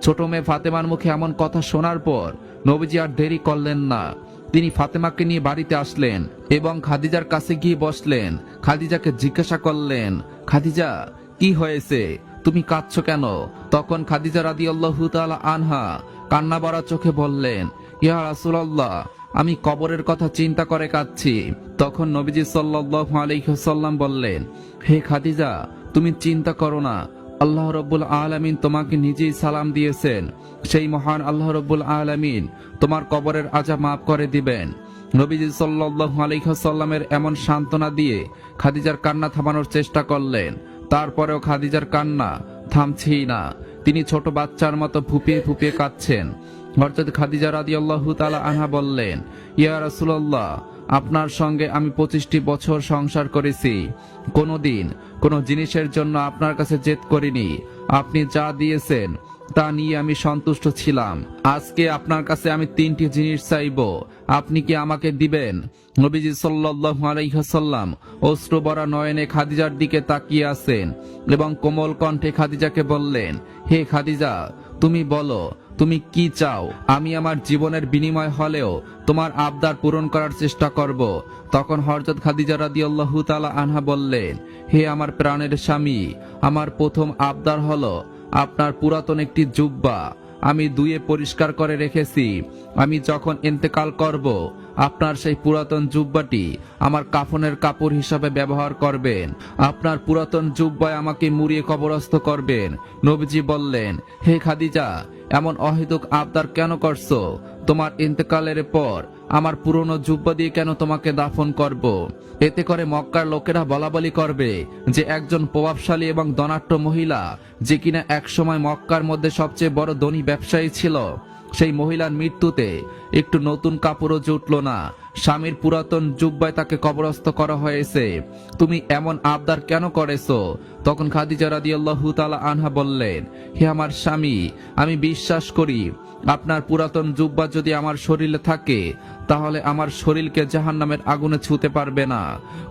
ছোট মেয়ে ফাতেমার মুখে এমন কথা শোনার পর নবীজি আর দেরি করলেন না। তিনি ফাতেমাকে নিয়ে বাড়িতে আসলেন এবং খাদিজার কাছে গিয়ে বসলেন। খাদিজাকে জিজ্ঞাসা করলেন, খাদিজা, কি হয়েছে, তুমি কাঁদছো কেন? তখন খাদিজা রাদিয়াল্লাহু তাআলা আনহা কান্না ভরা চোখে বললেন, ইয়া রাসূলুল্লাহ, আমি কবরের কথা চিন্তা করে কাঁদছি। তখন নবীজি সাল্লাল্লাহু আলাইহি ওয়াসাল্লাম বললেন, হে খাদিজা, তুমি চিন্তা করো না, আল্লাহ রাব্বুল আলামিন তোমাকে নিজেই সালাম দিয়েছেন। সেই মহান আল্লাহ রাব্বুল আলামিন তোমার কবরের আযাব মাফ করে দিবেন। নবীজি সাল্লাল্লাহু আলাইহি ওয়াসাল্লামের এমন সান্ত্বনা দিয়ে খাদিজার কান্না থামানোর চেষ্টা করলেন। তারপরেও খাদিজার কান্না থামছেই না। তিনি ছোট বাচ্চার মতো ফুপিয়ে ফুপিয়ে কাঁদছেন। হযরত খাদিজা রাদিয়াল্লাহু তাআলা আনহা বললেন, ইয়া রাসূলুল্লাহ, আপনার সঙ্গে আমি 25টি বছর সংসার করেছি, কোনোদিন কোনো জিনিসের জন্য আপনার কাছে জেদ করিনি। আপনি যা দিয়েছেন তা নিয়ে আমি সন্তুষ্ট ছিলাম। আজকে আপনার কাছে আমি 3টি জিনিস চাইবো, আপনি কি আমাকে দিবেন? নবীজি সাল্লাল্লাহু আলাইহি ওয়াসাল্লাম অশ্রু ভরা নয়নে খাদিজার দিকে তাকিয়ে আছেন এবং কোমল কণ্ঠে খাদিজাকে বললেন, হে খাদিজা, তুমি বলো তুমি কি চাও, আমি আমার জীবনের বিনিময় হলেও তোমার আবদার পূরণ করার চেষ্টা করব। তখন হযরত খাদিজা রাদিয়াল্লাহু তাআলা আনহা বললেন, হে আমার প্রাণের স্বামী, আমার প্রথম আবদার হলো আপনার পুরাতন একটি জুব্বা আমি ধুয়ে পরিষ্কার করে রেখেছি। আমি যখন ইন্তেকাল করব, আপনার সেই পুরাতন জুব্বাটি আমার কাফনের কাপড় হিসাবে ব্যবহার করবেন। আপনার পুরাতন জুব্বায় আমাকে মুড়িয়ে কবরস্থ করবেন। নবীজি বললেন, হে খাদিজা, এমন অহেতুক আবদার কেন করছো? তোমার ইন্তেকালের পর আমার পুরনো জুব্বা দিয়ে কেন তোমাকে দাফন করব? এতে করে মক্কার লোকেরা বলাবলি করবে যে একজন প্রভাবশালী এবং ধনাঢ্য মহিলা, যে কিনা একসময় মক্কার মধ্যে সবচেয়ে বড় ধনী ব্যবসায়ী ছিল, সেই মহিলার মৃত্যুতে একটু নতুন কাপড়ও জুটল না, স্বামীর পুরাতন জুব্বায় তাকে কবরস্থ করা হয়েছে। তুমি এমন আবদার কেন করেছো? তখন খাদিজা রাদিয়াল্লাহু তাআলা আনহা বললেন, হে আমার স্বামী, আমি বিশ্বাস করি আপনার পুরাতন জুব্বা যদি আমার শরীরে থাকে তাহলে আমার শরীরকে জাহান্নামের আগুনে ছুঁতে পারবে না,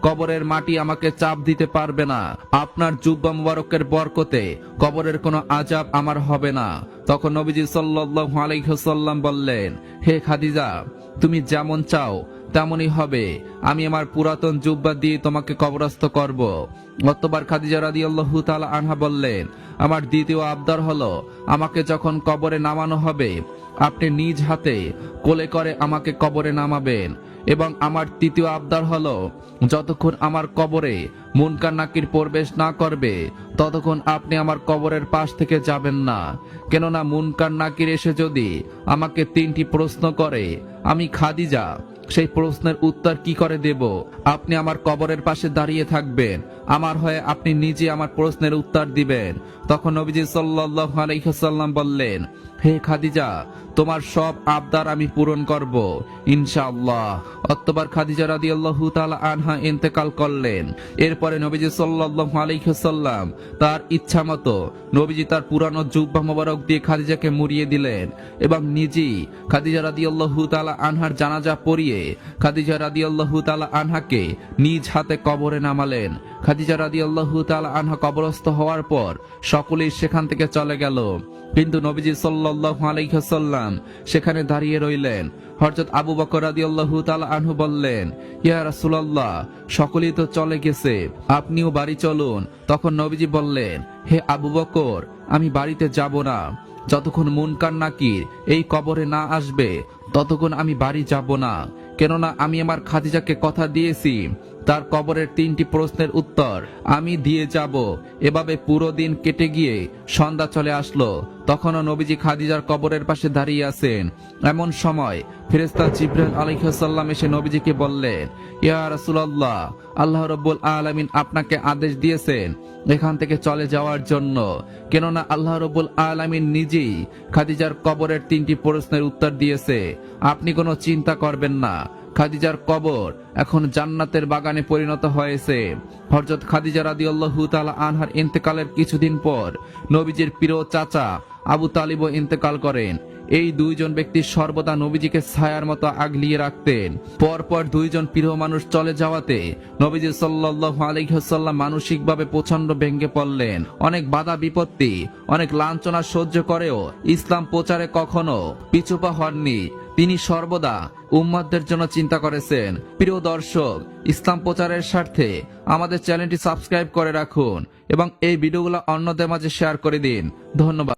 কবরের মাটি আমাকে চাপ দিতে পারবে না। আপনার জুব্বা মুবারকের বরকতে কবরের কোনো আযাব আমার হবে না। তখন নবীজি সাল্লাল্লাহু আলাইহি ওয়াসাল্লাম বললেন, হে খাদিজা, তুমি যেমন চাও তেমনই হবে। আমি আমার পুরাতন জুব্বা দিয়ে তোমাকে কবরস্থ করব। অতঃপর খাদিজা রাদিয়াল্লাহু তাআলা আনহা বললেন, আমার দ্বিতীয় আবদার হলো আমাকে যখন কবরে নামানো হবে আপনি নিজ হাতে কোলে করে আমাকে কবরে নামাবেন। এবং আমার তৃতীয় আবদার হলো যতক্ষণ আমার কবরে মুনকার নাকির প্রবেশ না করবে ততক্ষণ আপনি আমার কবরের পাশ থেকে যাবেন না। কেননা মুনকার নাকির এসে যদি আমাকে 3টি প্রশ্ন করে, আমি খাদিজা সেই প্রশ্নের উত্তর কি করে দেব? আপনি আমার কবরের পাশে দাঁড়িয়ে থাকবেন, আমার হয়ে আপনি নিজে আমার প্রশ্নের উত্তর দিবেন। তখন নবীজি সাল্লাল্লাহু আলাইহি ওয়াসাল্লাম বললেন, হে খাদিজা, তোমার সব আবদার আমি পূরণ করব ইনশাআল্লাহ। অতঃপর খাদিজা রাদিয়াল্লাহু তাআলা আনহা ইন্তেকাল করলেন। এরপরে নবীজি সাল্লাল্লাহু আলাইহি ওয়াসাল্লাম তার ইচ্ছামতো নবীজি তার পুরানো জুব্বা মোবারক দিয়ে খাদিজাকে মুড়িয়ে দিলেন এবং নিজেই খাদিজা রাদিয়াল্লাহু তাআলা আনহার জানাজা পড়িয়ে খাদিজা রাদিয়াল্লাহু তাআলা আনহাকে নিজ হাতে কবরে নামালেন। খাদিজা রাদিয়াল্লাহু তাআলা আনহা কবরস্থ হওয়ার পর সকলেই সেখান থেকে চলে গেল, কিন্তু নবীজি সাল্লাল্লাহু আলাইহি ওয়াসাল্লাম সেখানে দাঁড়িয়ে রইলেন। হযরত আবু বকর রাদিয়াল্লাহু তাআলা আনহু বললেন, ইয়া রাসূলুল্লাহ, সকলেই তো চলে গেছে, আপনিও বাড়ি চলুন। তখন নবীজি বললেন, হে আবু বকর, আমি বাড়িতে যাব না। যতক্ষণ মুনকার নাকির এই কবরে না আসবে ততক্ষণ আমি বাড়ি যাব না। কেননা আমি আমার খাদিজাকে কথা দিয়েছি তার কবরের 3টি প্রশ্নের উত্তর আমি দিয়ে যাব। এভাবে পুরো দিন কেটে গিয়ে সন্ধ্যা চলে আসলো। তখনও নবীজি খাদিজার কবরের পাশে দাঁড়িয়ে আছেন। এমন সময় ফেরেশতা জিবরাইল আলাইহিস সালাম এসে নবীজিকে বললেন, ইয়া রাসূলুল্লাহ, আল্লাহ রাব্বুল আলামিন আপনাকে আদেশ দিয়েছেন এখান থেকে চলে যাওয়ার জন্য। কেননা আল্লাহ রাব্বুল আলামিন নিজেই খাদিজার কবরের 3টি প্রশ্নের উত্তর দিয়েছে। আপনি কোনো চিন্তা করবেন না, খাদিজার কবর এখন জান্নাতের বাগানে পরিণত হয়েছে। হযরত খাদিজা রাদিয়াল্লাহু তাআলা আনহার ইন্তেকালের কিছুদিন পর নবীজির প্রিয় চাচা আবু তালিবও ইন্তেকাল করেন। এই দুইজন ব্যক্তি সর্বদা নবীজিকে ছায়ার মতো আগলিয়ে রাখতেন। পরপর দুইজন প্রিয় মানুষ চলে যাওয়াতে নবীজি সাল্লাল্লাহু আলাইহি ওয়াসাল্লাম মানসিকভাবে প্রচন্ড ভেঙে পড়লেন। অনেক বাধা বিপত্তি, অনেক লাঞ্ছনা সহ্য করেও ইসলাম প্রচারে কখনো পিছুপা হননি। তিনি সর্বদা উম্মতদের জন্য চিন্তা করেছেন। প্রিয় দর্শক, ইসলাম প্রচারের স্বার্থে আমাদের চ্যানেলটি সাবস্ক্রাইব করে রাখুন এবং এই ভিডিওগুলো অন্যদের মাঝে শেয়ার করে দিন। ধন্যবাদ।